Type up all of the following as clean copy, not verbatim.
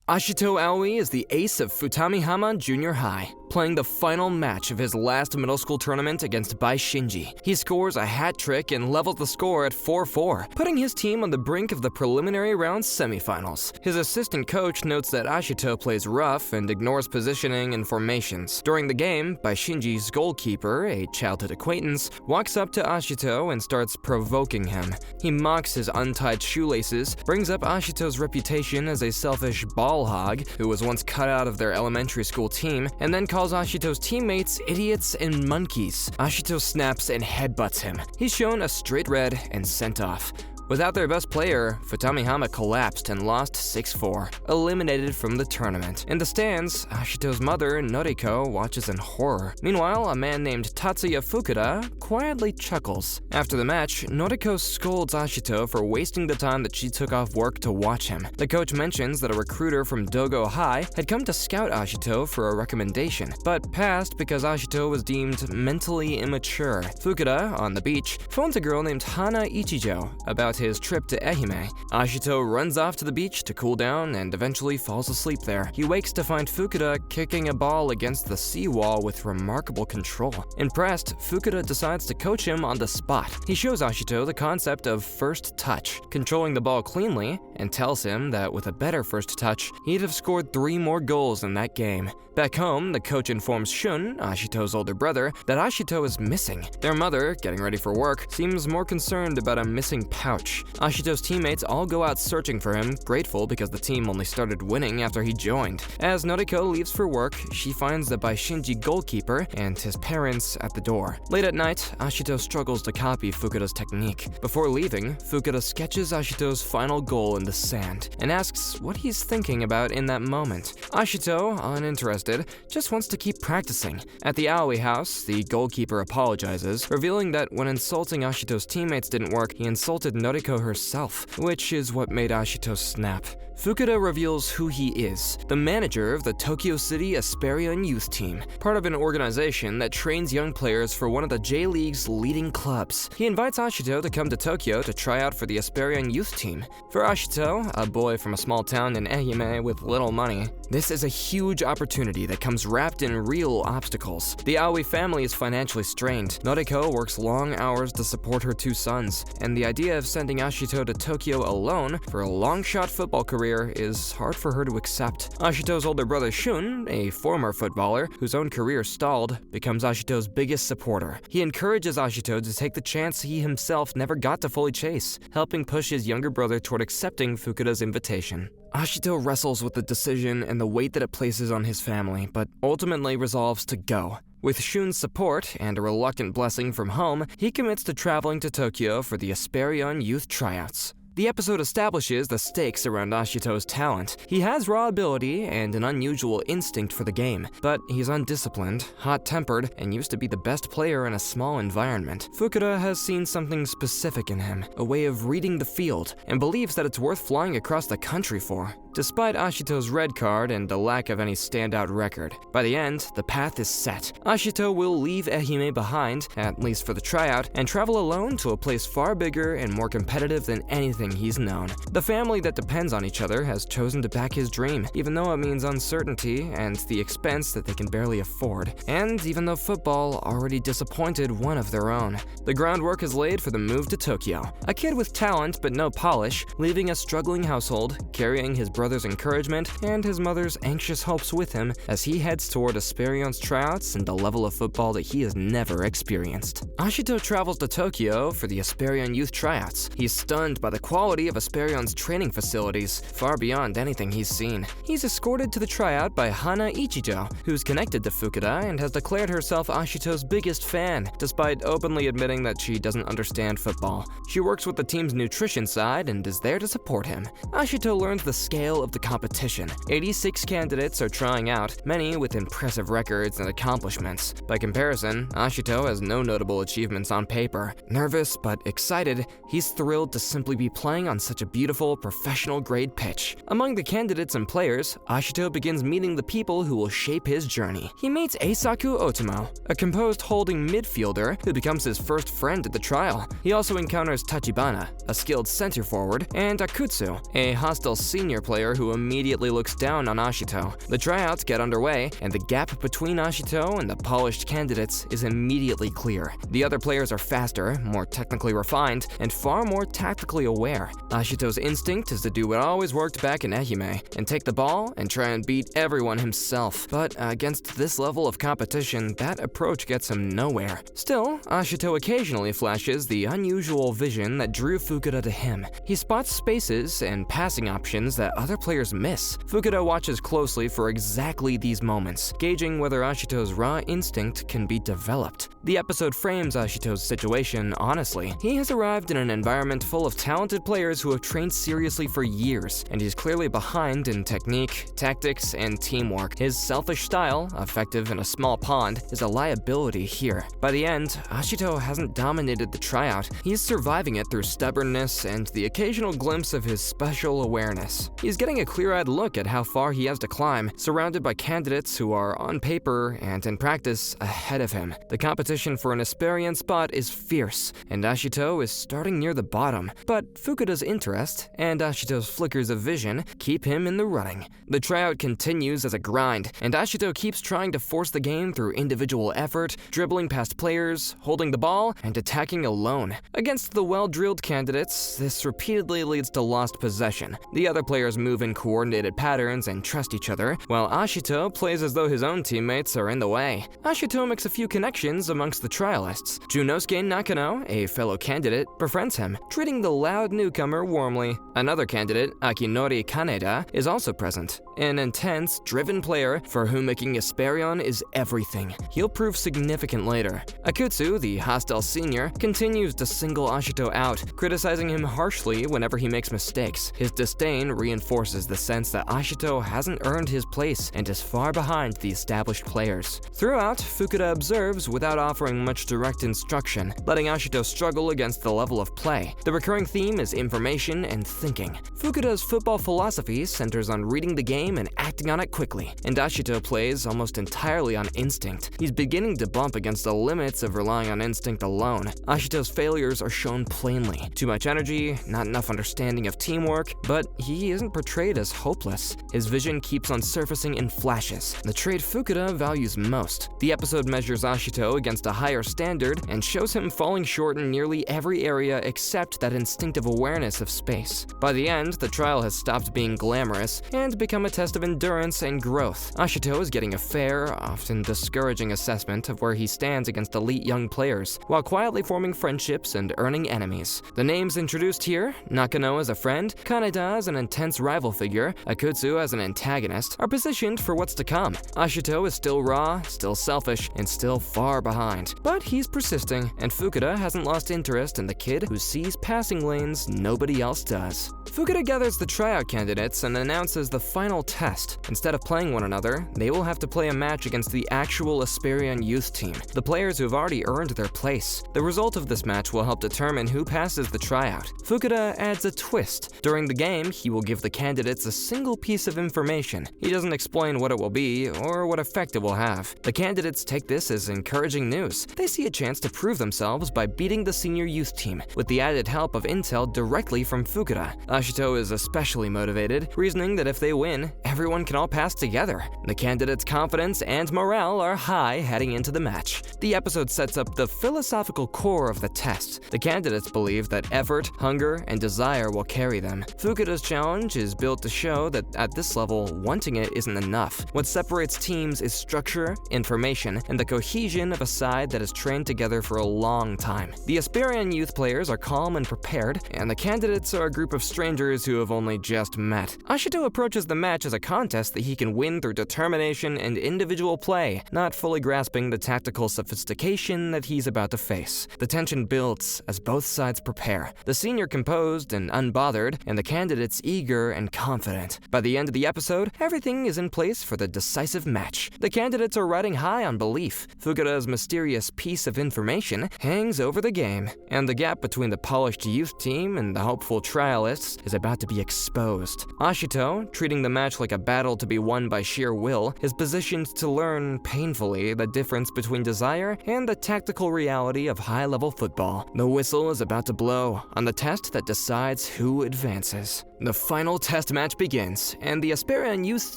Ashito Aoi is the ace of Futamihama Junior High, playing the final match of his last middle school tournament against Baishinji. He scores a hat trick and levels the score at 4-4, putting his team on the brink of the preliminary round semifinals. His assistant coach notes that Ashito plays rough and ignores positioning and formations. During the game, Baishinji's goalkeeper, a childhood acquaintance, walks up to Ashito and starts provoking him. He mocks his untied shoelaces, brings up Ashito's reputation as a selfish ball hog who was once cut out of their elementary school team, and then calls Ashito's teammates idiots and monkeys. Ashito snaps and headbutts him. He's shown a straight red and sent off. Without their best player, Futamihama collapsed and lost 6-4, eliminated from the tournament. In the stands, Ashito's mother, Noriko, watches in horror. Meanwhile, a man named Tatsuya Fukuda quietly chuckles. After the match, Noriko scolds Ashito for wasting the time that she took off work to watch him. The coach mentions that a recruiter from Dogo High had come to scout Ashito for a recommendation, but passed because Ashito was deemed mentally immature. Fukuda, on the beach, phones a girl named Hana Ichijo about his trip to Ehime. Ashito runs off to the beach to cool down and eventually falls asleep there. He wakes to find Fukuda kicking a ball against the seawall with remarkable control. Impressed, Fukuda decides to coach him on the spot. He shows Ashito the concept of first touch, controlling the ball cleanly, and tells him that with a better first touch, he'd have scored 3 more goals in that game. Back home, the coach informs Shun, Ashito's older brother, that Ashito is missing. Their mother, getting ready for work, seems more concerned about a missing pouch. Ashito's teammates all go out searching for him, grateful because the team only started winning after he joined. As Noriko leaves for work, she finds the Baishinji goalkeeper and his parents at the door. Late at night, Ashito struggles to copy Fukuda's technique. Before leaving, Fukuda sketches Ashito's final goal in the sand and asks what he's thinking about in that moment. Ashito, uninterested, just wants to keep practicing. At the Aoi house, the goalkeeper apologizes, revealing that when insulting Ashito's teammates didn't work, he insulted Noriko herself, which is what made Ashito snap. Fukuda reveals who he is, the manager of the Tokyo City Esperion youth team, part of an organization that trains young players for one of the J-League's leading clubs. He invites Ashito to come to Tokyo to try out for the Esperion youth team. For Ashito, a boy from a small town in Ehime with little money, this is a huge opportunity that comes wrapped in real obstacles. The Aoi family is financially strained. Noriko works long hours to support her 2 sons, and the idea of sending Ashito to Tokyo alone for a long-shot football career is hard for her to accept. Ashito's older brother Shun, a former footballer whose own career stalled, becomes Ashito's biggest supporter. He encourages Ashito to take the chance he himself never got to fully chase, helping push his younger brother toward accepting Fukuda's invitation. Ashito wrestles with the decision and the weight that it places on his family, but ultimately resolves to go. With Shun's support and a reluctant blessing from home, he commits to traveling to Tokyo for the Esperion youth tryouts. The episode establishes the stakes around Ashito's talent. He has raw ability and an unusual instinct for the game, but he's undisciplined, hot-tempered, and used to be the best player in a small environment. Fukuda has seen something specific in him, a way of reading the field, and believes that it's worth flying across the country for. Despite Ashito's red card and the lack of any standout record, by the end, the path is set. Ashito will leave Ehime behind, at least for the tryout, and travel alone to a place far bigger and more competitive than anything he's known. The family that depends on each other has chosen to back his dream, even though it means uncertainty and the expense that they can barely afford, and even though football already disappointed one of their own. The groundwork is laid for the move to Tokyo. A kid with talent but no polish, leaving a struggling household, carrying his brother's encouragement and his mother's anxious hopes with him as he heads toward Esperion's tryouts and a level of football that he has never experienced. Ashito travels to Tokyo for the Esperion youth tryouts. He's stunned by the quality of Esperion's training facilities, far beyond anything he's seen. He's escorted to the tryout by Hana Ichijo, who's connected to Fukuda and has declared herself Ashito's biggest fan, despite openly admitting that she doesn't understand football. She works with the team's nutrition side and is there to support him. Ashito learns the scale of the competition. 86 candidates are trying out, many with impressive records and accomplishments. By comparison, Ashito has no notable achievements on paper. Nervous but excited, he's thrilled to simply be playing on such a beautiful, professional-grade pitch. Among the candidates and players, Ashito begins meeting the people who will shape his journey. He meets Eisaku Otomo, a composed holding midfielder who becomes his first friend at the trial. He also encounters Tachibana, a skilled center forward, and Akutsu, a hostile senior player player who immediately looks down on Ashito. The tryouts get underway, and the gap between Ashito and the polished candidates is immediately clear. The other players are faster, more technically refined, and far more tactically aware. Ashito's instinct is to do what always worked back in Ehime, and take the ball and try and beat everyone himself. But against this level of competition, that approach gets him nowhere. Still, Ashito occasionally flashes the unusual vision that drew Fukuda to him. He spots spaces and passing options that other players miss. Fukuda watches closely for exactly these moments, gauging whether Ashito's raw instinct can be developed. The episode frames Ashito's situation honestly. He has arrived in an environment full of talented players who have trained seriously for years, and he's clearly behind in technique, tactics, and teamwork. His selfish style, effective in a small pond, is a liability here. By the end, Ashito hasn't dominated the tryout. He's surviving it through stubbornness and the occasional glimpse of his special awareness. He's getting a clear-eyed look at how far he has to climb, surrounded by candidates who are, on paper and in practice, ahead of him. The competition for an Esperion spot is fierce, and Ashito is starting near the bottom, but Fukuda's interest and Ashito's flickers of vision keep him in the running. The tryout continues as a grind, and Ashito keeps trying to force the game through individual effort, dribbling past players, holding the ball, and attacking alone. Against the well-drilled candidates, this repeatedly leads to lost possession. The other players move in coordinated patterns and trust each other, while Ashito plays as though his own teammates are in the way. Ashito makes a few connections amongst the trialists. Junosuke Nakano, a fellow candidate, befriends him, treating the loud newcomer warmly. Another candidate, Akinori Kaneda, is also present, an intense, driven player for whom making Esperion is everything. He'll prove significant later. Akutsu, the hostile senior, continues to single Ashito out, criticizing him harshly whenever he makes mistakes. His disdain reinforces the sense that Ashito hasn't earned his place and is far behind the established players. Throughout, Fukuda observes without offering much direct instruction, letting Ashito struggle against the level of play. The recurring theme is information and thinking. Fukuda's football philosophy centers on reading the game and acting on it quickly, and Ashito plays almost entirely on instinct. He's beginning to bump against the limits of relying on instinct alone. Ashito's failures are shown plainly. Too much energy, not enough understanding of teamwork, but he isn't portrayed as hopeless. His vision keeps on surfacing in flashes, the trait Fukuda values most. The episode measures Ashito against a higher standard and shows him falling short in nearly every area except that instinctive awareness of space. By the end, the trial has stopped being glamorous and become a test of endurance and growth. Ashito is getting a fair, often discouraging assessment of where he stands against elite young players, while quietly forming friendships and earning enemies. The names introduced here, Nakano as a friend, Kaneda as an intense rival figure, Akutsu as an antagonist, are positioned for what's to come. Ashito is still raw, still selfish, and still far behind. But he's persisting, and Fukuda hasn't lost interest in the kid who sees passing lanes nobody else does. Fukuda gathers the tryout candidates and announces the final test. Instead of playing one another, they will have to play a match against the actual Esperion youth team, the players who have already earned their place. The result of this match will help determine who passes the tryout. Fukuda adds a twist. During the game, he will give the candidates a single piece of information. He doesn't explain what it will be or what effect it will have. The candidates take this as encouraging news. They see a chance to prove themselves by beating the senior youth team, with the added help of intel directly from Fukuda. Ashito is especially motivated, reasoning that if they win, everyone can all pass together. The candidates' confidence and morale are high heading into the match. The episode sets up the philosophical core of the test. The candidates believe that effort, hunger, and desire will carry them. Fukuda's challenge is built to show that at this level, wanting it isn't enough. What separates teams is structure, information, and the cohesion of a side that has trained together for a long time. The Esperion youth players are calm and prepared, and the candidates are a group of strangers who have only just met. Ashito approaches the match as a contest that he can win through determination and individual play, not fully grasping the tactical sophistication that he's about to face. The tension builds as both sides prepare, the senior composed and unbothered, and the candidates eager and confident. By the end of the episode, everything is in place for the decisive match. The candidates are riding high on belief. Fukuda's mysterious piece of information hangs over the game, and the gap between the polished youth team and the hopeful trialists is about to be exposed. Ashito, treating the match like a battle to be won by sheer will, is positioned to learn painfully the difference between desire and the tactical reality of high-level football. The whistle is about to blow on the test that decides who advances. The final test match begins, and the Esperion youth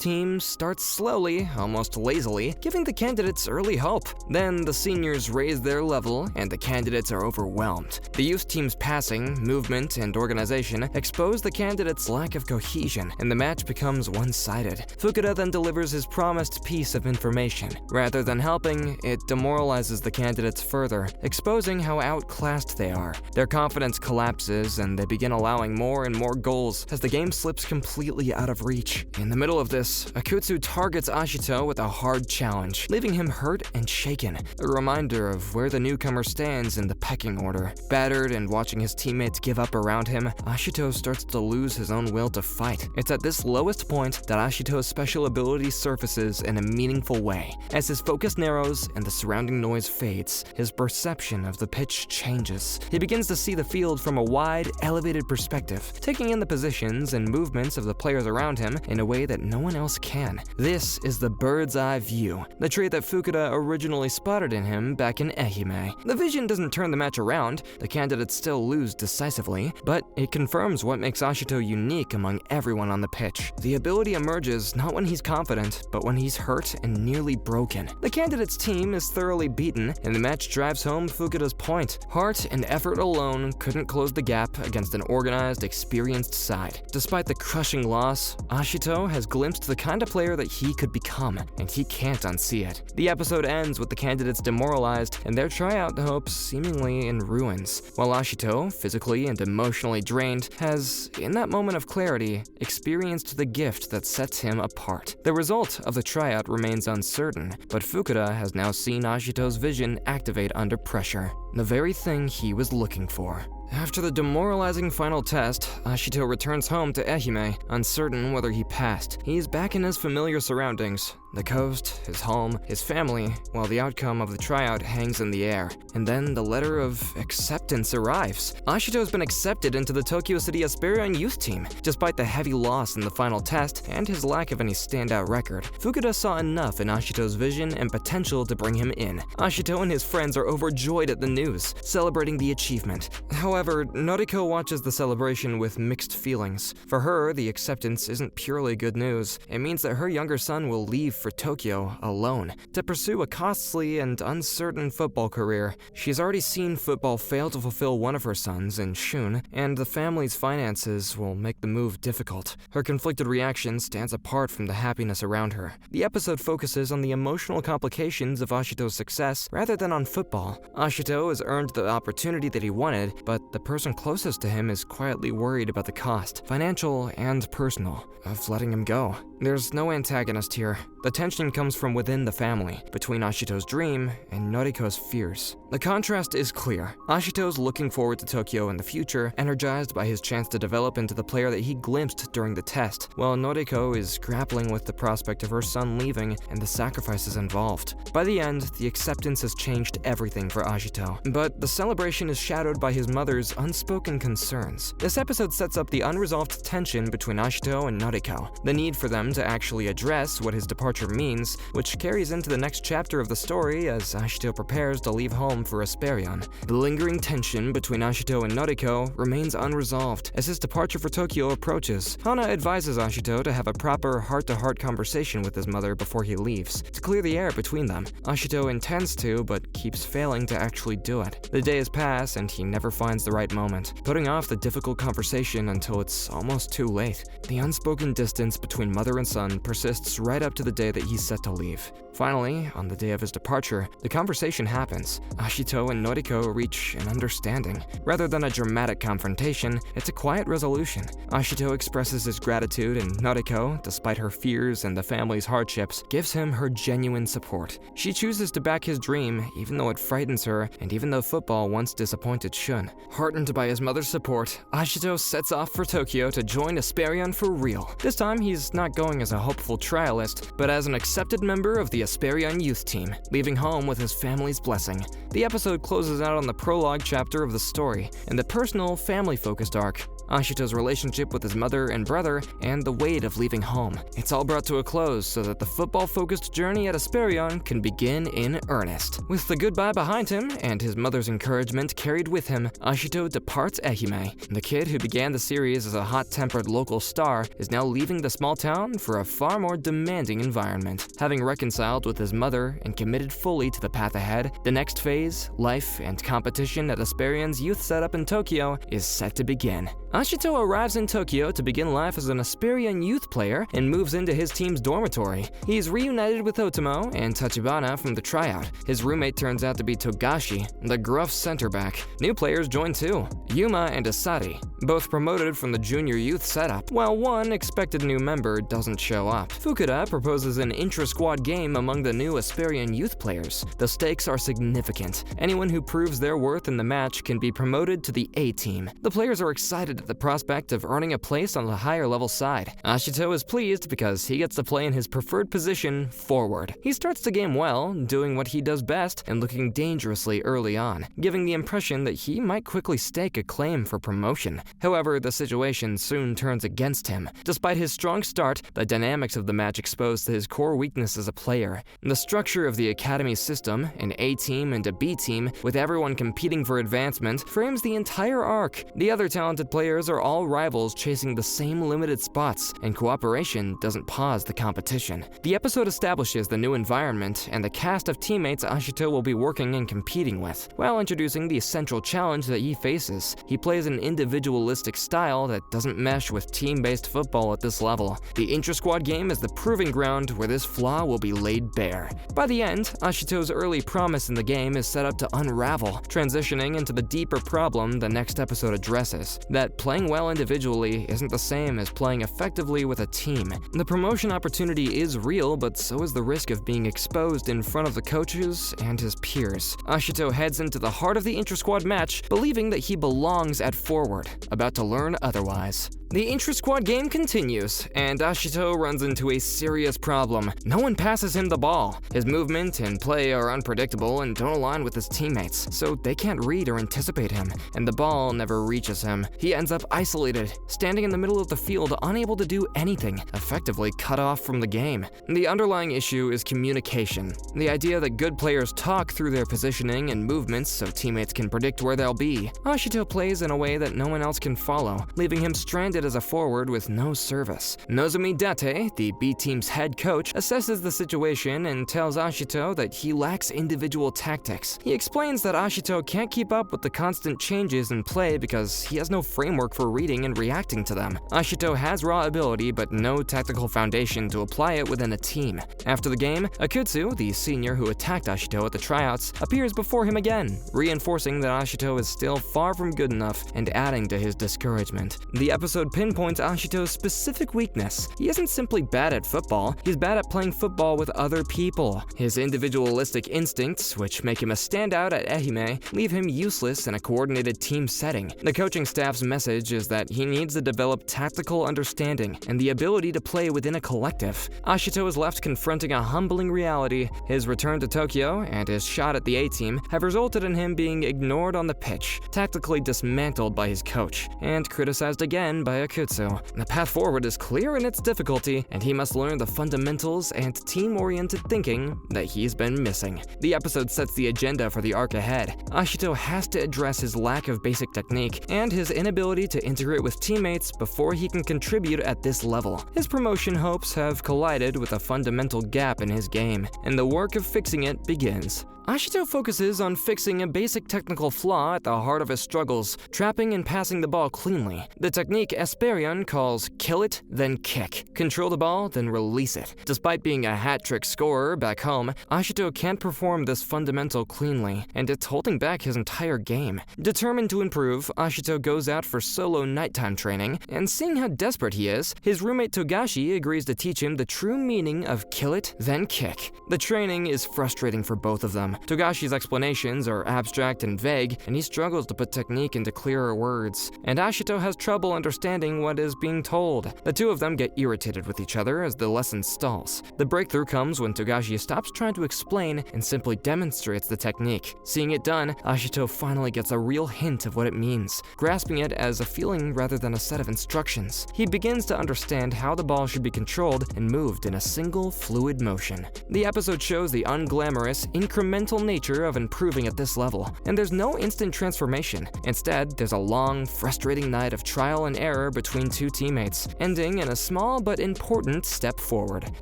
team starts slowly, almost lazily, giving the candidates early hope. Then the seniors raise their level, and the candidates are overwhelmed. The youth team's passing, movement, and organization expose the candidates' lack of cohesion, and the match becomes one-sided. Fukuda then delivers his promised piece of information. Rather than helping, it demoralizes the candidates further, exposing how outclassed they are. Their confidence collapses, and they begin allowing more and more goals as the game slips completely out of reach. In the middle of this, Akutsu targets Ashito with a hard challenge, leaving him hurt and shaken, a reminder of where the newcomer stands in the pecking order. Battered and watching his teammates give up around him, Ashito starts to lose his own will to fight. It's at this lowest point that Ashito's special ability surfaces in a meaningful way. As his focus narrows and the surrounding noise fades, his perception of the pitch changes. He begins to see the field from a wide, elevated perspective, taking in the positions and movements of the players around him in a way that no one else can. This is the bird's eye view, the trait that Fukuda originally spotted in him back in Ehime. The vision doesn't turn the match around, the candidates still lose decisively, but it confirms what makes Ashito unique among everyone on the pitch. The ability emerges not when he's confident, but when he's hurt and nearly broken. The candidates' team is thoroughly beaten, and the match drives home Fukuda's point. Heart and effort alone couldn't close the gap against an organized, experienced side. Despite the crushing loss, Ashito has glimpsed the kind of player that he could become, and he can't unsee it. The episode ends with the candidates demoralized and their tryout hopes seemingly in ruins, while Ashito, physically and emotionally drained, has, in that moment of clarity, experienced the gift that sets him apart. The result of the tryout remains uncertain, but Fukuda has now seen Ashito's vision activate under pressure, the very thing he was looking for. After the demoralizing final test, Ashito returns home to Ehime, uncertain whether he passed. He's back in his familiar surroundings, the coast, his home, his family, while the outcome of the tryout hangs in the air. And then the letter of acceptance arrives. Ashito's been accepted into the Tokyo City Esperion youth team. Despite the heavy loss in the final test and his lack of any standout record, Fukuda saw enough in Ashito's vision and potential to bring him in. Ashito and his friends are overjoyed at the news, celebrating the achievement. However, Noriko watches the celebration with mixed feelings. For her, the acceptance isn't purely good news. It means that her younger son will leave for Tokyo alone to pursue a costly and uncertain football career. She's already seen football fail to fulfill one of her sons in Shun, and the family's finances will make the move difficult. Her conflicted reaction stands apart from the happiness around her. The episode focuses on the emotional complications of Ashito's success rather than on football. Ashito has earned the opportunity that he wanted, but the person closest to him is quietly worried about the cost, financial and personal, of letting him go. There's no antagonist here. The tension comes from within the family, between Ashito's dream and Noriko's fears. The contrast is clear. Ashito's looking forward to Tokyo in the future, energized by his chance to develop into the player that he glimpsed during the test, while Noriko is grappling with the prospect of her son leaving and the sacrifices involved. By the end, the acceptance has changed everything for Ashito, but the celebration is shadowed by his mother's unspoken concerns. This episode sets up the unresolved tension between Ashito and Noriko, the need for them to actually address what his departure means, which carries into the next chapter of the story as Ashito prepares to leave home for Esperion. The lingering tension between Ashito and Noriko remains unresolved as his departure for Tokyo approaches. Hana advises Ashito to have a proper heart-to-heart conversation with his mother before he leaves, to clear the air between them. Ashito intends to, but keeps failing to actually do it. The days pass and he never finds the right moment, putting off the difficult conversation until it's almost too late. The unspoken distance between mother and son persists right up to the day that he's set to leave. Finally, on the day of his departure, the conversation happens. Ashito and Noriko reach an understanding. Rather than a dramatic confrontation, it's a quiet resolution. Ashito expresses his gratitude, and Noriko, despite her fears and the family's hardships, gives him her genuine support. She chooses to back his dream, even though it frightens her, and even though football once disappointed Shun. Heartened by his mother's support, Ashito sets off for Tokyo to join Esperion for real. This time, he's not going as a hopeful trialist, but as an accepted member of the the Esperion youth team, leaving home with his family's blessing. The episode closes out on the prologue chapter of the story and the personal, family-focused arc, Ashito's relationship with his mother and brother, and the weight of leaving home. It's all brought to a close so that the football-focused journey at Esperion can begin in earnest. With the goodbye behind him and his mother's encouragement carried with him, Ashito departs Ehime. The kid who began the series as a hot-tempered local star is now leaving the small town for a far more demanding environment. Having reconciled with his mother and committed fully to the path ahead, the next phase, life and competition at Esperion's youth setup in Tokyo, is set to begin. Ashito arrives in Tokyo to begin life as an Esperion youth player and moves into his team's dormitory. He's reunited with Otomo and Tachibana from the tryout. His roommate turns out to be Togashi, the gruff center back. New players join too, Yuma and Asari, both promoted from the junior youth setup, while one expected new member doesn't show up. Fukuda proposes an intra-squad game among the new Esperion youth players. The stakes are significant. Anyone who proves their worth in the match can be promoted to the A team. The players are excited at the prospect of earning a place on the higher level side. Ashito is pleased because he gets to play in his preferred position, forward. He starts the game well, doing what he does best and looking dangerously early on, giving the impression that he might quickly stake a claim for promotion. However, the situation soon turns against him. Despite his strong start, the dynamics of the match expose his core weakness as a player. The structure of the academy system, an A team and a B team, with everyone competing for advancement, frames the entire arc. The other talented players are all rivals chasing the same limited spots, and cooperation doesn't pause the competition. The episode establishes the new environment and the cast of teammates Ashito will be working and competing with. While introducing the central challenge that he faces, he plays an individualistic style that doesn't mesh with team-based football at this level. The intra-squad game is the proving ground where this flaw will be laid bare. By the end, Ashito's early promise in the game is set up to unravel, transitioning into the deeper problem the next episode addresses, that playing well individually isn't the same as playing effectively with a team. The promotion opportunity is real, but so is the risk of being exposed in front of the coaches and his peers. Ashito heads into the heart of the intra-squad match, believing that he belongs at forward, about to learn otherwise. The intra-squad game continues, and Ashito runs into a serious problem. No one passes him the ball. His movement and play are unpredictable and don't align with his teammates, so they can't read or anticipate him, and the ball never reaches him. He ends up isolated, standing in the middle of the field, unable to do anything, effectively cut off from the game. The underlying issue is communication. The idea that good players talk through their positioning and movements so teammates can predict where they'll be. Ashito plays in a way that no one else can follow, leaving him stranded as a forward with no service. Nozomi Date, the B team's head coach, assesses the situation and tells Ashito that he lacks individual tactics. He explains that Ashito can't keep up with the constant changes in play because he has no framework for reading and reacting to them. Ashito has raw ability but no tactical foundation to apply it within a team. After the game, Akutsu, the senior who attacked Ashito at the tryouts, appears before him again, reinforcing that Ashito is still far from good enough and adding to his discouragement. The episode pinpoints Ashito's specific weakness. He isn't simply bad at football, he's bad at playing football with other people. His individualistic instincts, which make him a standout at Ehime, leave him useless in a coordinated team setting. The coaching staff's message is that he needs to develop tactical understanding and the ability to play within a collective. Ashito is left confronting a humbling reality. His return to Tokyo and his shot at the A team have resulted in him being ignored on the pitch, tactically dismantled by his coach, and criticized again by Akutsu. The path forward is clear in its difficulty, and he must learn the fundamentals and team-oriented thinking that he's been missing. The episode sets the agenda for the arc ahead. Ashito has to address his lack of basic technique and his inability to integrate with teammates before he can contribute at this level. His promotion hopes have collided with a fundamental gap in his game, and the work of fixing it begins. Ashito focuses on fixing a basic technical flaw at the heart of his struggles, trapping and passing the ball cleanly. The technique Esperion calls kill it, then kick. Control the ball, then release it. Despite being a hat-trick scorer back home, Ashito can't perform this fundamental cleanly, and it's holding back his entire game. Determined to improve, Ashito goes out for solo nighttime training, and seeing how desperate he is, his roommate Togashi agrees to teach him the true meaning of kill it, then kick. The training is frustrating for both of them. him. Togashi's explanations are abstract and vague, and he struggles to put technique into clearer words. And Ashito has trouble understanding what is being told. The two of them get irritated with each other as the lesson stalls. The breakthrough comes when Togashi stops trying to explain and simply demonstrates the technique. Seeing it done, Ashito finally gets a real hint of what it means, grasping it as a feeling rather than a set of instructions. He begins to understand how the ball should be controlled and moved in a single fluid motion. The episode shows the unglamorous, incremental nature of improving at this level, and there's no instant transformation. Instead, there's a long, frustrating night of trial and error between two teammates, ending in a small but important step forward.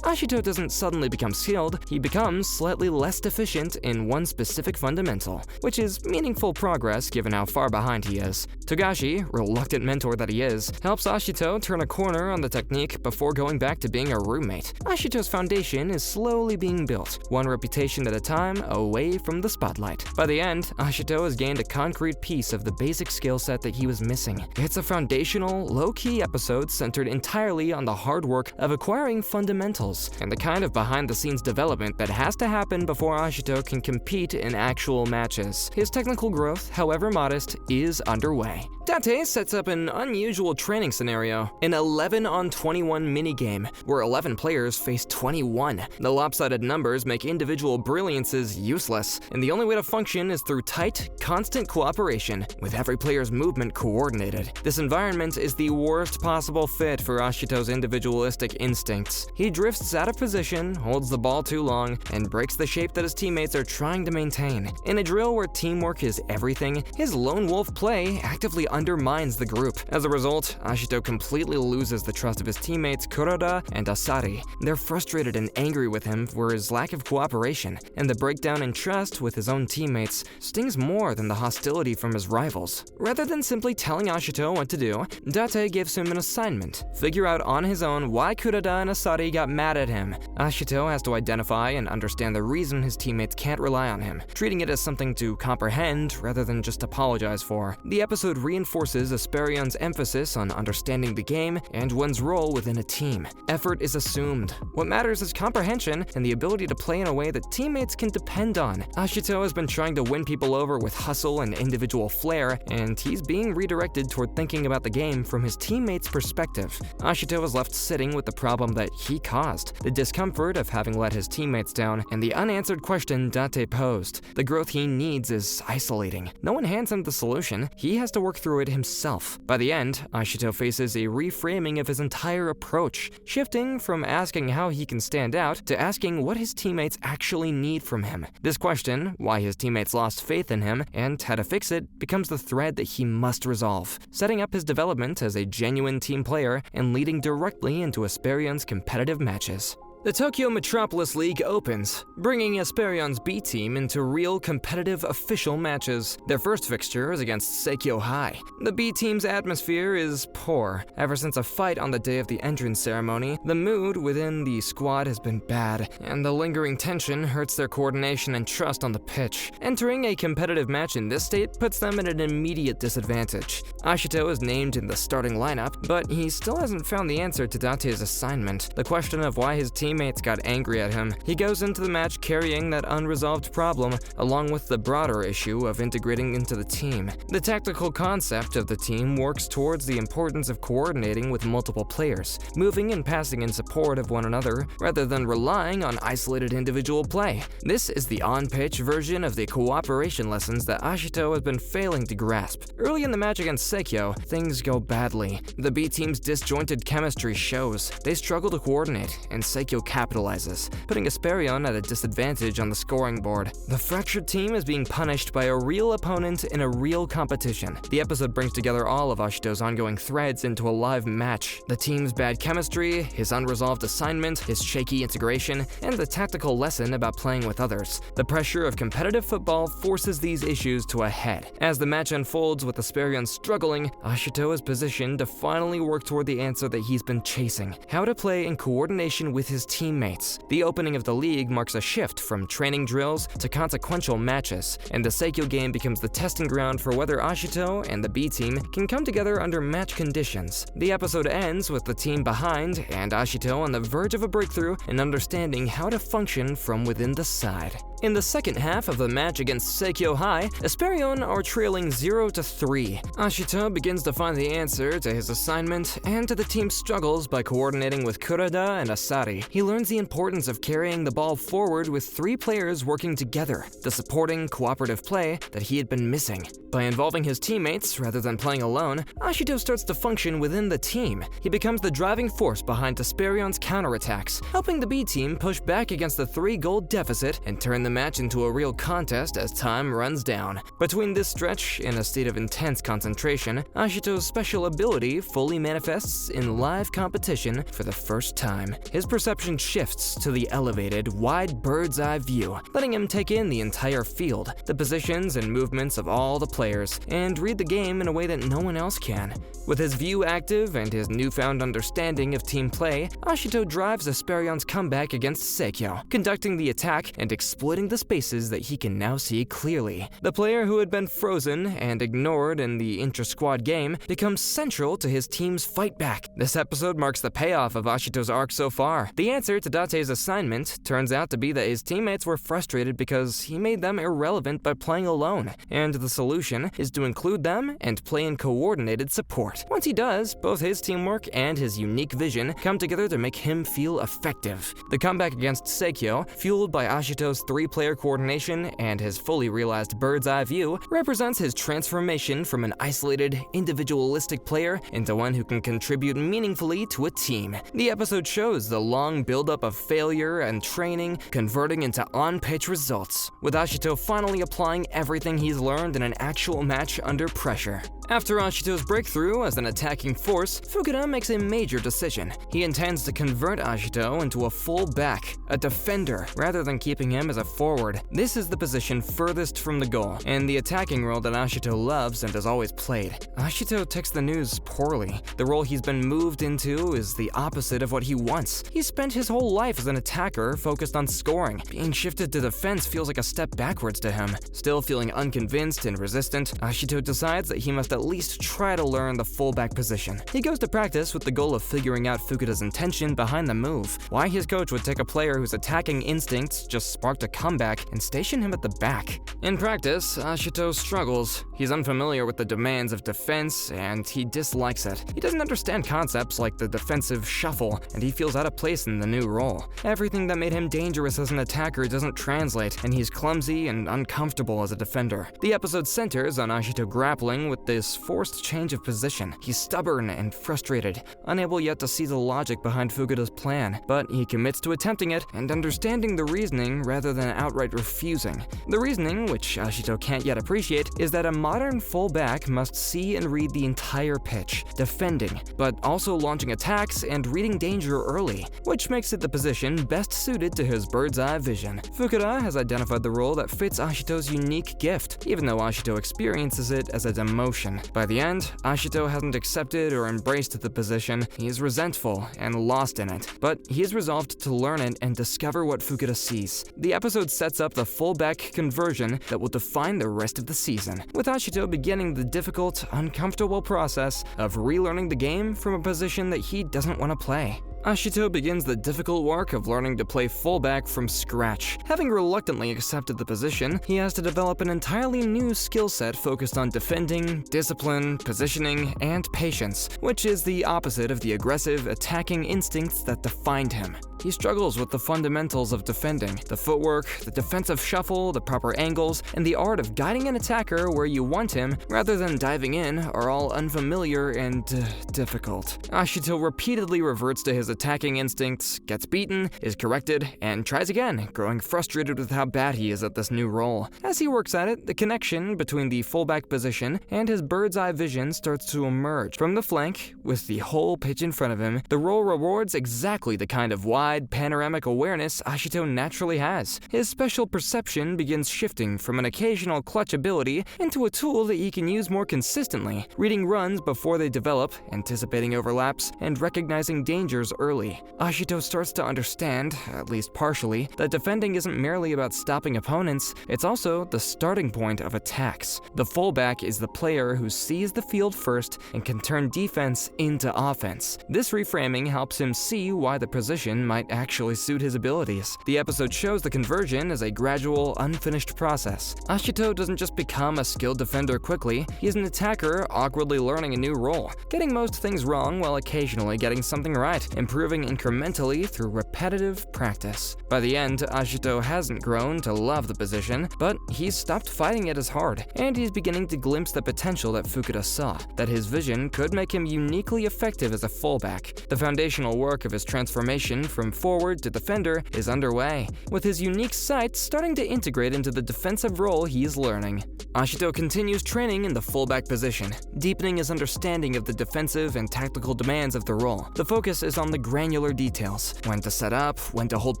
Ashito doesn't suddenly become skilled, he becomes slightly less deficient in one specific fundamental, which is meaningful progress given how far behind he is. Togashi, reluctant mentor that he is, helps Ashito turn a corner on the technique before going back to being a roommate. Ashito's foundation is slowly being built, one reputation at a time away from the spotlight. By the end, Ashito has gained a concrete piece of the basic skill set that he was missing. It's a foundational, low-key episode centered entirely on the hard work of acquiring fundamentals, and the kind of behind-the-scenes development that has to happen before Ashito can compete in actual matches. His technical growth, however modest, is underway. Date sets up an unusual training scenario, an 11-on-21 minigame, where 11 players face 21. The lopsided numbers make individual brilliances useless, and the only way to function is through tight, constant cooperation, with every player's movement coordinated. This environment is the worst possible fit for Ashito's individualistic instincts. He drifts out of position, holds the ball too long, and breaks the shape that his teammates are trying to maintain. In a drill where teamwork is everything, his lone wolf play actively undermines the group. As a result, Ashito completely loses the trust of his teammates Kuroda and Asari. They're frustrated and angry with him for his lack of cooperation, and the breakdown in trust with his own teammates stings more than the hostility from his rivals. Rather than simply telling Ashito what to do, Date gives him an assignment: figure out on his own why Kuroda and Asari got mad at him. Ashito has to identify and understand the reason his teammates can't rely on him, treating it as something to comprehend rather than just apologize for. The episode reinforces Esperion's emphasis on understanding the game and one's role within a team. Effort is assumed. What matters is comprehension and the ability to play in a way that teammates can depend on. Ashito has been trying to win people over with hustle and individual flair, and he's being redirected toward thinking about the game from his teammates' perspective. Ashito is left sitting with the problem that he caused, the discomfort of having let his teammates down, and the unanswered question Date posed. The growth he needs is isolating. No one hands him the solution, he has to work through it himself. By the end, Ashito faces a reframing of his entire approach, shifting from asking how he can stand out to asking what his teammates actually need from him. This question, why his teammates lost faith in him and how to fix it, becomes the thread that he must resolve, setting up his development as a genuine team player and leading directly into Esperion's competitive matches. The Tokyo Metropolis League opens, bringing Esperion's B team into real competitive official matches. Their first fixture is against Seikyo High. The B team's atmosphere is poor. Ever since a fight on the day of the entrance ceremony, the mood within the squad has been bad, and the lingering tension hurts their coordination and trust on the pitch. Entering a competitive match in this state puts them at an immediate disadvantage. Ashito is named in the starting lineup, but he still hasn't found the answer to Date's assignment, the question of why his teammates got angry at him. He goes into the match carrying that unresolved problem, along with the broader issue of integrating into the team. The tactical concept of the team works towards the importance of coordinating with multiple players, moving and passing in support of one another, rather than relying on isolated individual play. This is the on-pitch version of the cooperation lessons that Ashito has been failing to grasp. Early in the match against Seikyo, things go badly. The B team's disjointed chemistry shows. They struggle to coordinate, and Seikyo capitalizes, putting Esperion at a disadvantage on the scoring board. The fractured team is being punished by a real opponent in a real competition. The episode brings together all of Ashito's ongoing threads into a live match: the team's bad chemistry, his unresolved assignment, his shaky integration, and the tactical lesson about playing with others. The pressure of competitive football forces these issues to a head. As the match unfolds with Esperion struggling, Ashito is positioned to finally work toward the answer that he's been chasing: how to play in coordination with his teammates. The opening of the league marks a shift from training drills to consequential matches, and the Seikyo game becomes the testing ground for whether Ashito and the B team can come together under match conditions. The episode ends with the team behind and Ashito on the verge of a breakthrough and understanding how to function from within the side. In the second half of the match against Seikyo High, Esperion are trailing 0-3. Ashito begins to find the answer to his assignment and to the team's struggles by coordinating with Kurada and Asari. He learns the importance of carrying the ball forward with 3 players working together, the supporting, cooperative play that he had been missing. By involving his teammates rather than playing alone, Ashito starts to function within the team. He becomes the driving force behind Esperion's counterattacks, helping the B team push back against the 3-goal deficit and turn the match into a real contest as time runs down. Between this stretch, in a state of intense concentration, Ashito's special ability fully manifests in live competition for the first time. His perception shifts to the elevated, wide bird's-eye view, letting him take in the entire field, the positions and movements of all the players, and read the game in a way that no one else can. With his view active and his newfound understanding of team play, Ashito drives Esperion's comeback against Seikyo, conducting the attack and exploiting the spaces that he can now see clearly. The player who had been frozen and ignored in the intra-squad game becomes central to his team's fight back. This episode marks the payoff of Ashito's arc so far. The answer to Date's assignment turns out to be that his teammates were frustrated because he made them irrelevant by playing alone, and the solution is to include them and play in coordinated support. Once he does, both his teamwork and his unique vision come together to make him feel effective. The comeback against Seikyo, fueled by Ashito's 3-player coordination and his fully realized bird's-eye view, represents his transformation from an isolated, individualistic player into one who can contribute meaningfully to a team. The episode shows the long buildup of failure and training converting into on-pitch results, with Ashito finally applying everything he's learned in an actual match under pressure. After Ashito's breakthrough as an attacking force, Fukuda makes a major decision. He intends to convert Ashito into a full back, a defender, rather than keeping him as a forward. This is the position furthest from the goal, and the attacking role that Ashito loves and has always played. Ashito takes the news poorly. The role he's been moved into is the opposite of what he wants. He's spent his whole life as an attacker focused on scoring. Being shifted to defense feels like a step backwards to him. Still feeling unconvinced and resistant, Ashito decides that he must at least try to learn the fullback position. He goes to practice with the goal of figuring out Fukuda's intention behind the move, why his coach would take a player whose attacking instincts just sparked a comeback and station him at the back. In practice, Ashito struggles. He's unfamiliar with the demands of defense, and he dislikes it. He doesn't understand concepts like the defensive shuffle, and he feels out of place in the new role. Everything that made him dangerous as an attacker doesn't translate, and he's clumsy and uncomfortable as a defender. The episode centers on Ashito grappling with this forced change of position. He's stubborn and frustrated, unable yet to see the logic behind Fukuda's plan, but he commits to attempting it and understanding the reasoning rather than outright refusing. The reasoning, which Ashito can't yet appreciate, is that a modern fullback must see and read the entire pitch, defending, but also launching attacks and reading danger early, which makes it the position best suited to his bird's-eye vision. Fukuda has identified the role that fits Ashito's unique gift, even though Ashito experiences it as a demotion. By the end, Ashito hasn't accepted or embraced the position. He is resentful and lost in it, but he is resolved to learn it and discover what Fukuda sees. The episode sets up the fullback conversion that will define the rest of the season, with Ashito beginning the difficult, uncomfortable process of relearning the game from a position that he doesn't want to play. Ashito begins the difficult work of learning to play fullback from scratch. Having reluctantly accepted the position, he has to develop an entirely new skill set focused on defending, discipline, positioning, and patience, which is the opposite of the aggressive, attacking instincts that defined him. He struggles with the fundamentals of defending. The footwork, the defensive shuffle, the proper angles, and the art of guiding an attacker where you want him rather than diving in are all unfamiliar and difficult. Ashito repeatedly reverts to his attacking instincts, gets beaten, is corrected, and tries again, growing frustrated with how bad he is at this new role. As he works at it, the connection between the fullback position and his bird's-eye vision starts to emerge. From the flank, with the whole pitch in front of him, the role rewards exactly the kind of wide, panoramic awareness Ashito naturally has. His special perception begins shifting from an occasional clutch ability into a tool that he can use more consistently, reading runs before they develop, anticipating overlaps, and recognizing dangers early. Ashito starts to understand, at least partially, that defending isn't merely about stopping opponents, it's also the starting point of attacks. The fullback is the player who sees the field first and can turn defense into offense. This reframing helps him see why the position might might actually suit his abilities. The episode shows the conversion as a gradual, unfinished process. Ashito doesn't just become a skilled defender quickly, he is an attacker awkwardly learning a new role, getting most things wrong while occasionally getting something right, improving incrementally through repetitive practice. By the end, Ashito hasn't grown to love the position, but he's stopped fighting it as hard, and he's beginning to glimpse the potential that Fukuda saw, that his vision could make him uniquely effective as a fullback. The foundational work of his transformation from forward to defender is underway, with his unique sight starting to integrate into the defensive role he is learning. Ashito continues training in the fullback position, deepening his understanding of the defensive and tactical demands of the role. The focus is on the granular details: when to set up, when to hold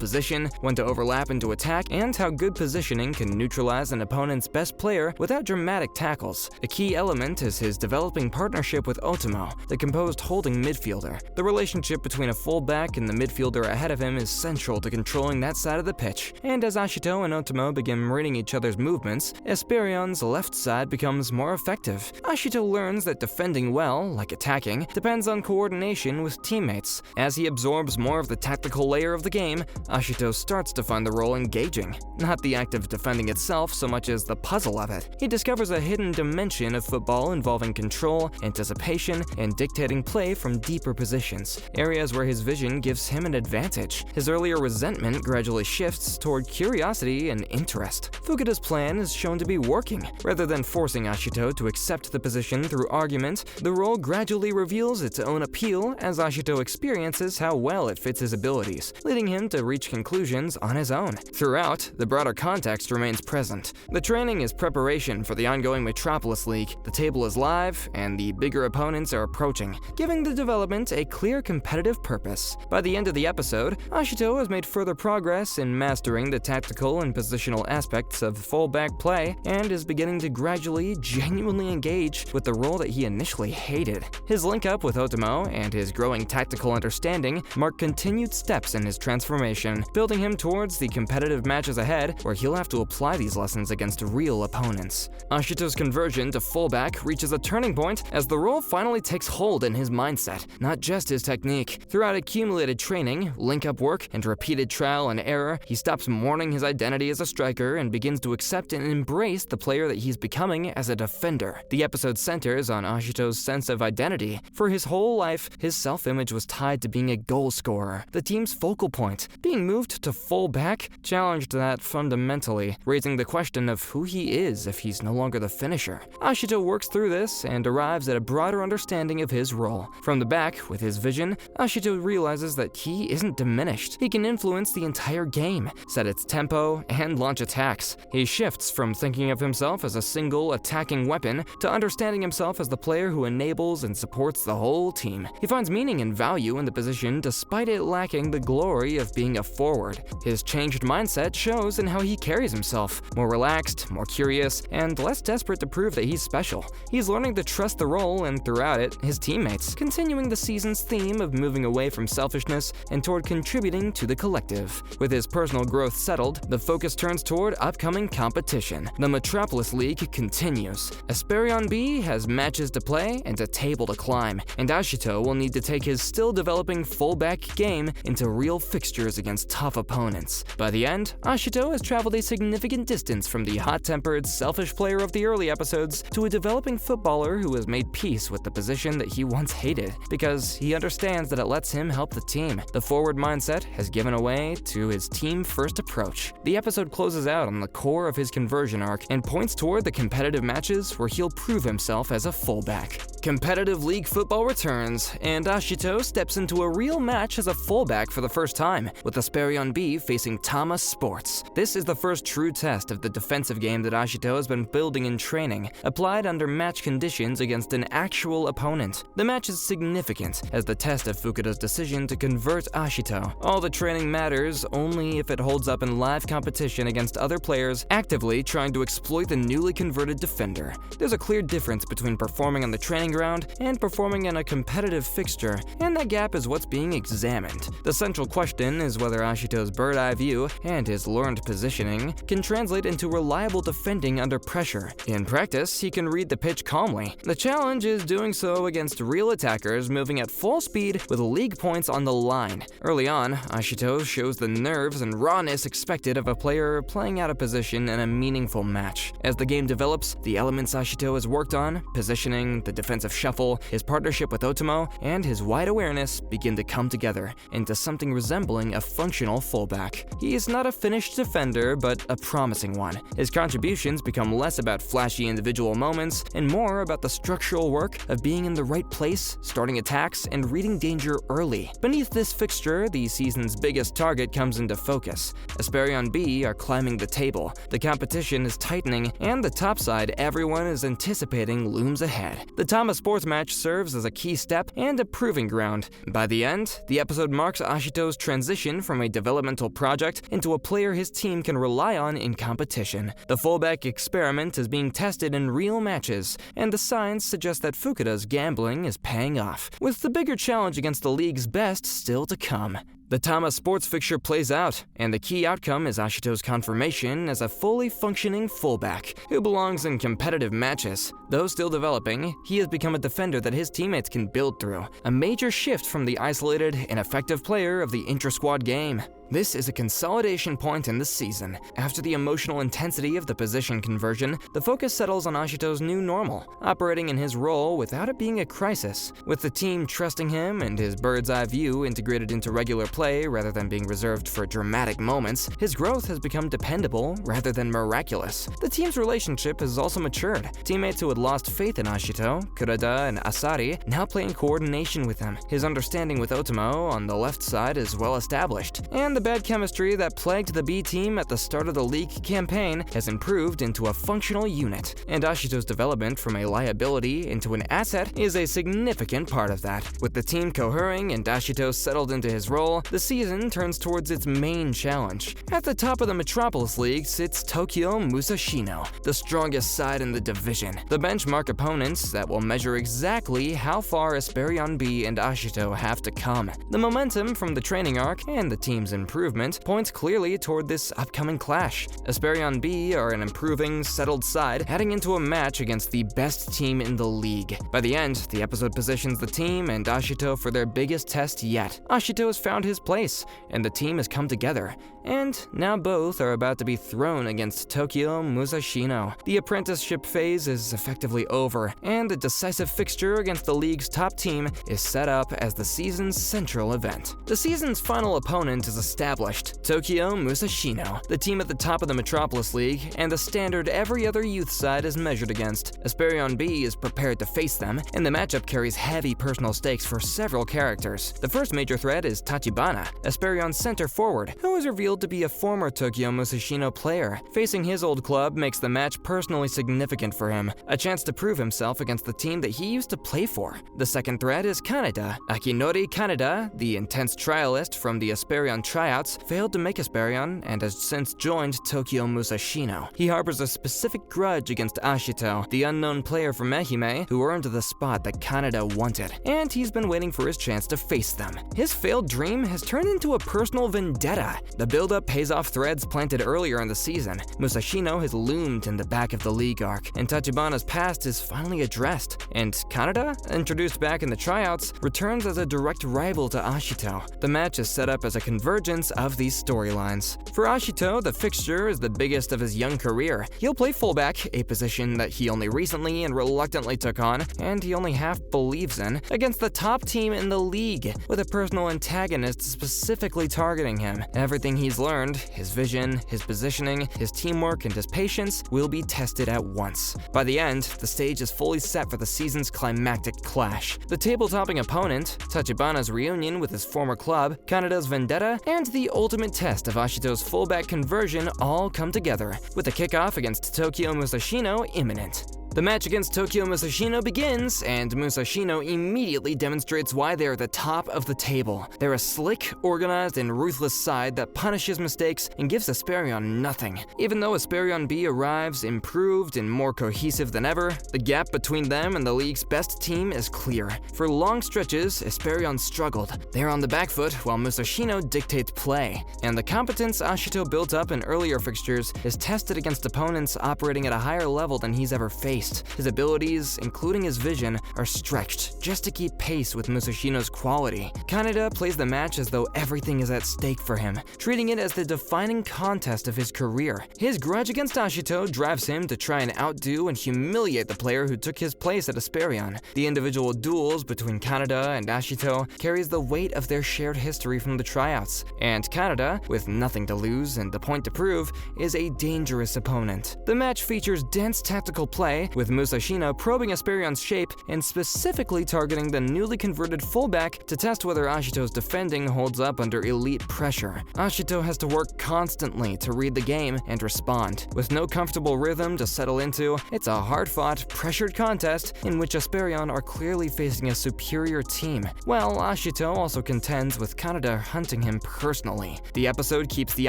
position, when to overlap into attack, and how good positioning can neutralize an opponent's best player without dramatic tackles. A key element is his developing partnership with Otomo, the composed holding midfielder. The relationship between a fullback and the midfielder ahead of him is central to controlling that side of the pitch, and as Ashito and Otomo begin reading each other's movements, Esperion's left side becomes more effective. Ashito learns that defending well, like attacking, depends on coordination with teammates. As he absorbs more of the tactical layer of the game, Ashito starts to find the role engaging. Not the act of defending itself so much as the puzzle of it. He discovers a hidden dimension of football involving control, anticipation, and dictating play from deeper positions, areas where his vision gives him an advantage. His earlier resentment gradually shifts toward curiosity and interest. Fukuda's plan is shown to be working. Rather than forcing Ashito to accept the position through argument, the role gradually reveals its own appeal as Ashito experiences how well it fits his abilities, leading him to reach conclusions on his own. Throughout, the broader context remains present. The training is preparation for the ongoing Metropolis League, the table is live, and the bigger opponents are approaching, giving the development a clear competitive purpose. By the end of the episode, Ashito has made further progress in mastering the tactical and positional aspects of fullback play, and is beginning to gradually, genuinely engage with the role that he initially hated. His link-up with Otomo and his growing tactical understanding mark continued steps in his transformation, building him towards the competitive matches ahead where he'll have to apply these lessons against real opponents. Ashito's conversion to fullback reaches a turning point as the role finally takes hold in his mindset, not just his technique. Throughout accumulated training, link-up work, and repeated trial and error, he stops mourning his identity as a striker and begins to accept and embrace the player that he's becoming as a defender. The episode centers on Ashito's sense of identity. For his whole life, his self-image was tied to being a goal scorer, the team's focal point. Being moved to fullback challenged that fundamentally, raising the question of who he is if he's no longer the finisher. Ashito works through this and arrives at a broader understanding of his role. From the back, with his vision, Ashito realizes that he isn't diminished. He can influence the entire game, set its tempo, and launch attacks. He shifts from thinking of himself as a single attacking weapon to understanding himself as the player who enables and supports the whole team. He finds meaning and value in the position despite it lacking the glory of being a forward. His changed mindset shows in how he carries himself, more relaxed, more curious, and less desperate to prove that he's special. He's learning to trust the role and throughout it, his teammates, continuing the season's theme of moving away from selfishness and toward contributing to the collective. With his personal growth settled, the focus turns toward upcoming competition. The Metropolis League continues. Esperion B has matches to play and a table to climb, and Ashito will need to take his still developing fullback game into real fixtures against tough opponents. By the end, Ashito has traveled a significant distance from the hot-tempered, selfish player of the early episodes to a developing footballer who has made peace with the position that he once hated, because he understands that it lets him help the team. The forward mindset has given way to his team-first approach. The episode closes out on the core of his conversion arc and points toward the competitive matches where he'll prove himself as a fullback. Competitive league football returns, and Ashito steps into a real match as a fullback for the first time, with Esperion B facing Tama Sports. This is the first true test of the defensive game that Ashito has been building in training, applied under match conditions against an actual opponent. The match is significant as the test of Fukuda's decision to convert Ashito. All the training matters only if it holds up in live competition against other players actively trying to exploit the newly converted defender. There's a clear difference between performing on the training ground and performing in a competitive fixture, and that gap is what's being examined. The central question is whether Ashito's bird-eye view and his learned positioning can translate into reliable defending under pressure. In practice, he can read the pitch calmly. The challenge is doing so against real attackers moving at full speed with league points on the line. Early on, Ashito shows the nerves and rawness expected of a player playing out of position in a meaningful match. As the game develops, the elements Ashito has worked on, positioning, the defensive shuffle, his partnership with Otomo, and his wide awareness begin to come together into something resembling a functional fullback. He is not a finished defender, but a promising one. His contributions become less about flashy individual moments and more about the structural work of being in the right place, starting attacks, and reading danger early. Beneath this fixture, the season's biggest target comes into focus. Esperion B are climbing the table, the competition is tightening, and the top side everyone is anticipating looms ahead. The Tama Sports match serves as a key step and a proving ground. By the end, the episode marks Ashito's transition from a developmental project into a player his team can rely on in competition. The fullback experiment is being tested in real matches, and the signs suggest that Fukuda's gambling is paying off, with the bigger challenge against the league's best still to come. The Tama Sports fixture plays out, and the key outcome is Ashito's confirmation as a fully functioning fullback who belongs in competitive matches. Though still developing, he has become a defender that his teammates can build through, a major shift from the isolated, ineffective player of the intra-squad game. This is a consolidation point in the season. After the emotional intensity of the position conversion, the focus settles on Ashito's new normal, operating in his role without it being a crisis. With the team trusting him and his bird's-eye view integrated into regular play rather than being reserved for dramatic moments, his growth has become dependable rather than miraculous. The team's relationship has also matured. Teammates who had lost faith in Ashito, Kurada, and Asari now play in coordination with him. His understanding with Otomo on the left side is well established, and the bad chemistry that plagued the B team at the start of the league campaign has improved into a functional unit, and Ashito's development from a liability into an asset is a significant part of that. With the team cohering and Ashito settled into his role, the season turns towards its main challenge. At the top of the Metropolis League sits Tokyo Musashino, the strongest side in the division, the benchmark opponents that will measure exactly how far Esperion B and Ashito have to come. The momentum from the training arc and the team's improvement points clearly toward this upcoming clash. Esperion B are an improving, settled side heading into a match against the best team in the league. By the end, the episode positions the team and Ashito for their biggest test yet. Ashito has found his place, and the team has come together. And now both are about to be thrown against Tokyo Musashino. The apprenticeship phase is effectively over, and the decisive fixture against the league's top team is set up as the season's central event. The season's final opponent is established, Tokyo Musashino, the team at the top of the Metropolis League, and the standard every other youth side is measured against. Esperion B is prepared to face them, and the matchup carries heavy personal stakes for several characters. The first major threat is Tachibana, Esperion's center forward, who is revealed to be a former Tokyo Musashino player. Facing his old club makes the match personally significant for him, a chance to prove himself against the team that he used to play for. The second threat is Kaneda. Akinori Kaneda, the intense trialist from the Esperion tryouts, failed to make Esperion and has since joined Tokyo Musashino. He harbors a specific grudge against Ashito, the unknown player from Ehime, who earned the spot that Kaneda wanted, and he's been waiting for his chance to face them. His failed dream has turned into a personal vendetta. The build-up pays off threads planted earlier in the season. Musashino has loomed in the back of the league arc, and Tachibana's past is finally addressed. And Kaneda, introduced back in the tryouts, returns as a direct rival to Ashito. The match is set up as a convergence of these storylines. For Ashito, the fixture is the biggest of his young career. He'll play fullback, a position that he only recently and reluctantly took on, and he only half believes in, against the top team in the league, with a personal antagonist specifically targeting him. Everything he's learned, his vision, his positioning, his teamwork, and his patience will be tested at once. By the end, the stage is fully set for the season's climactic clash. The table-topping opponent, Tachibana's reunion with his former club, Kaneda's vendetta, and the ultimate test of Ashito's fullback conversion all come together, with the kickoff against Tokyo Musashino imminent. The match against Tokyo Musashino begins, and Musashino immediately demonstrates why they are the top of the table. They're a slick, organized, and ruthless side that punishes mistakes and gives Esperion nothing. Even though Esperion B arrives improved and more cohesive than ever, the gap between them and the league's best team is clear. For long stretches, Esperion struggled. They're on the back foot while Musashino dictates play, and the competence Ashito built up in earlier fixtures is tested against opponents operating at a higher level than he's ever faced. His abilities, including his vision, are stretched just to keep pace with Musashino's quality. Kaneda plays the match as though everything is at stake for him, treating it as the defining contest of his career. His grudge against Ashito drives him to try and outdo and humiliate the player who took his place at Esperion. The individual duels between Kaneda and Ashito carries the weight of their shared history from the tryouts, and Kaneda, with nothing to lose and a point to prove, is a dangerous opponent. The match features dense tactical play, with Musashino probing Esperion's shape and specifically targeting the newly converted fullback to test whether Ashito's defending holds up under elite pressure. Ashito has to work constantly to read the game and respond. With no comfortable rhythm to settle into, it's a hard-fought, pressured contest in which Esperion are clearly facing a superior team, while Ashito also contends with Kaneda hunting him personally. The episode keeps the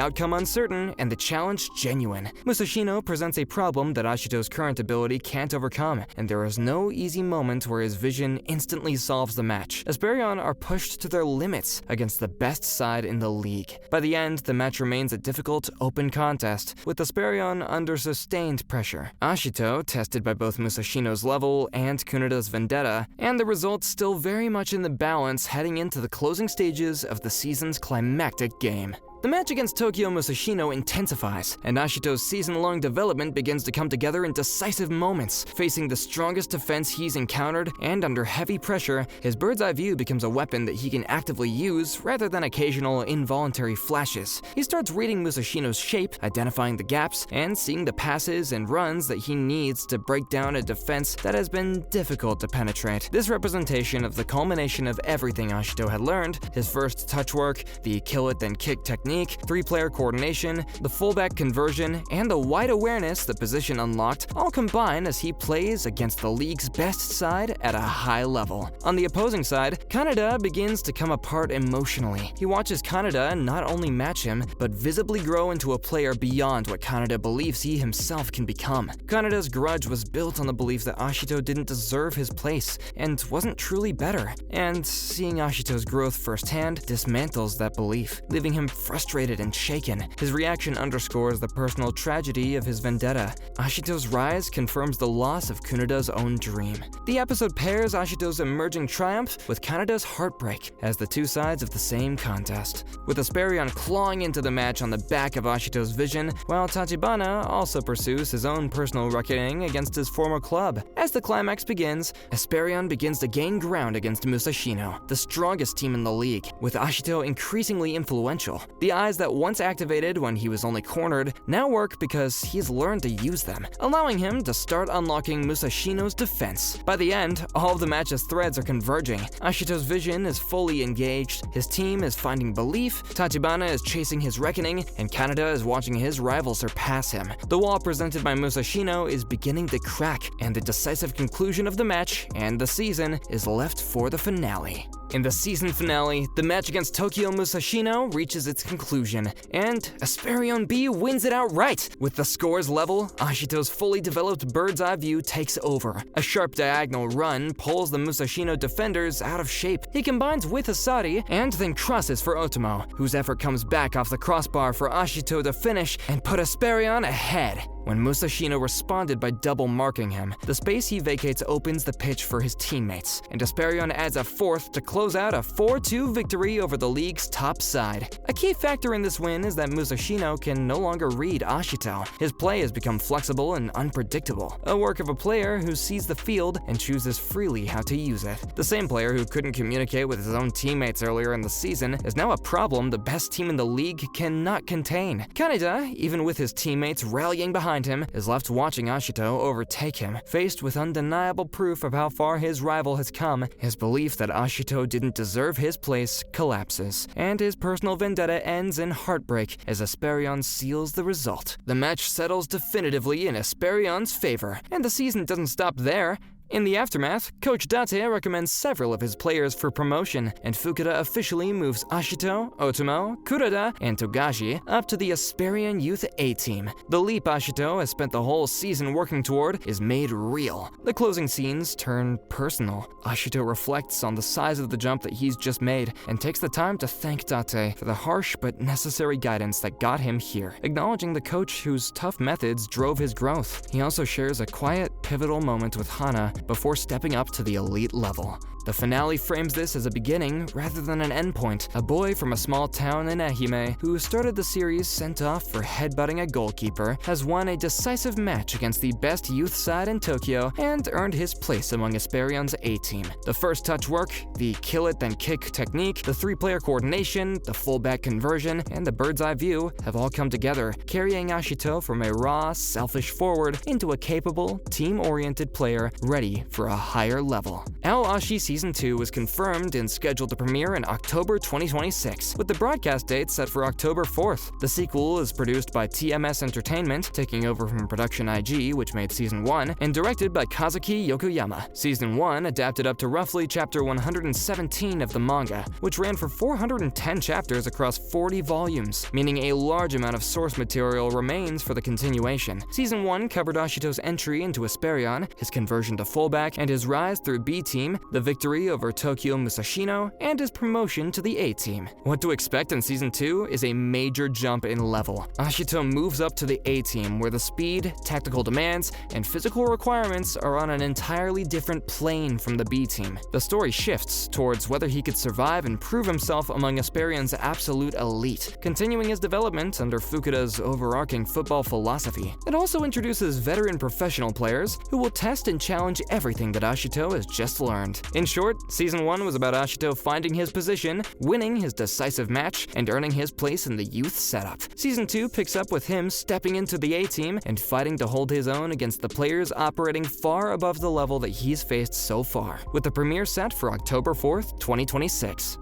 outcome uncertain and the challenge genuine. Musashino presents a problem that Ashito's current ability can't overcome, and there is no easy moment where his vision instantly solves the match. Esperion are pushed to their limits against the best side in the league. By the end, the match remains a difficult, open contest, with Esperion under sustained pressure. Ashito tested by both Musashino's level and Kuneda's vendetta, and the results still very much in the balance heading into the closing stages of the season's climactic game. The match against Tokyo Musashino intensifies, and Ashito's season-long development begins to come together in decisive moments. Facing the strongest defense he's encountered, and under heavy pressure, his bird's-eye view becomes a weapon that he can actively use rather than occasional involuntary flashes. He starts reading Musashino's shape, identifying the gaps, and seeing the passes and runs that he needs to break down a defense that has been difficult to penetrate. This representation of the culmination of everything Ashito had learned, his first touch work, the kill-it-then-kick technique, three-player coordination, the fullback conversion, and the wide awareness the position unlocked all combine as he plays against the league's best side at a high level. On the opposing side, Kaneda begins to come apart emotionally. He watches Kaneda not only match him, but visibly grow into a player beyond what Kaneda believes he himself can become. Kaneda's grudge was built on the belief that Ashito didn't deserve his place and wasn't truly better, and seeing Ashito's growth firsthand dismantles that belief, leaving him frustrated and shaken. His reaction underscores the personal tragedy of his vendetta. Ashito's rise confirms the loss of Kuneda's own dream. The episode pairs Ashito's emerging triumph with Kaneda's heartbreak as the two sides of the same contest, with Esperion clawing into the match on the back of Ashito's vision, while Tachibana also pursues his own personal reckoning against his former club. As the climax begins, Esperion begins to gain ground against Musashino, the strongest team in the league, with Ashito increasingly influential. The eyes that once activated when he was only cornered now work because he's learned to use them, allowing him to start unlocking Musashino's defense. By the end, all of the match's threads are converging. Ashito's vision is fully engaged, his team is finding belief, Tachibana is chasing his reckoning, and Kaneda is watching his rival surpass him. The wall presented by Musashino is beginning to crack, and the decisive conclusion of the match and the season is left for the finale. In the season finale, the match against Tokyo Musashino reaches its conclusion, and Esperion B wins it outright. With the scores level, Ashito's fully developed bird's-eye view takes over. A sharp diagonal run pulls the Musashino defenders out of shape. He combines with Asari and then crosses for Otomo, whose effort comes back off the crossbar for Ashito to finish and put Esperion ahead. When Musashino responded by double marking him, the space he vacates opens the pitch for his teammates, and Esperion adds a fourth to close out a 4-2 victory over the league's top side. A key factor in this win is that Musashino can no longer read Ashito. His play has become flexible and unpredictable, a work of a player who sees the field and chooses freely how to use it. The same player who couldn't communicate with his own teammates earlier in the season is now a problem the best team in the league cannot contain. Kaneda, even with his teammates rallying behind behind him is left watching Ashito overtake him. Faced with undeniable proof of how far his rival has come, his belief that Ashito didn't deserve his place collapses, and his personal vendetta ends in heartbreak as Esperion seals the result. The match settles definitively in Esperion's favor, and the season doesn't stop there. In the aftermath, Coach Date recommends several of his players for promotion, and Fukuda officially moves Ashito, Otomo, Kurada, and Togashi up to the Esperion Youth A team. The leap Ashito has spent the whole season working toward is made real. The closing scenes turn personal. Ashito reflects on the size of the jump that he's just made, and takes the time to thank Date for the harsh but necessary guidance that got him here, acknowledging the coach whose tough methods drove his growth. He also shares a quiet, pivotal moment with Hana before stepping up to the elite level. The finale frames this as a beginning rather than an endpoint. A boy from a small town in Ehime, who started the series sent off for headbutting a goalkeeper, has won a decisive match against the best youth side in Tokyo and earned his place among Esperion's A-team. The first touch work, the kill it then kick technique, the three-player coordination, the fullback conversion, and the bird's eye view have all come together, carrying Ashito from a raw, selfish forward into a capable, team-oriented player ready for a higher level. Ashi Season 2 was confirmed and scheduled to premiere in October 2026, with the broadcast date set for October 4th. The sequel is produced by TMS Entertainment, taking over from Production IG, which made Season 1, and directed by Kazuki Yokoyama. Season 1 adapted up to roughly chapter 117 of the manga, which ran for 410 chapters across 40 volumes, meaning a large amount of source material remains for the continuation. Season 1 covered Ashito's entry into Esperion, his conversion to fullback, and his rise through B-team, the victory over Tokyo Musashino, and his promotion to the A-team. What to expect in Season 2 is a major jump in level. Ashito moves up to the A-team, where the speed, tactical demands, and physical requirements are on an entirely different plane from the B-team. The story shifts towards whether he could survive and prove himself among Esperion's absolute elite, continuing his development under Fukuda's overarching football philosophy. It also introduces veteran professional players who will test and challenge everything that Ashito has just learned. In short, Season 1 was about Ashito finding his position, winning his decisive match, and earning his place in the youth setup. Season 2 picks up with him stepping into the A-team and fighting to hold his own against the players operating far above the level that he's faced so far, with the premiere set for October 4th, 2026.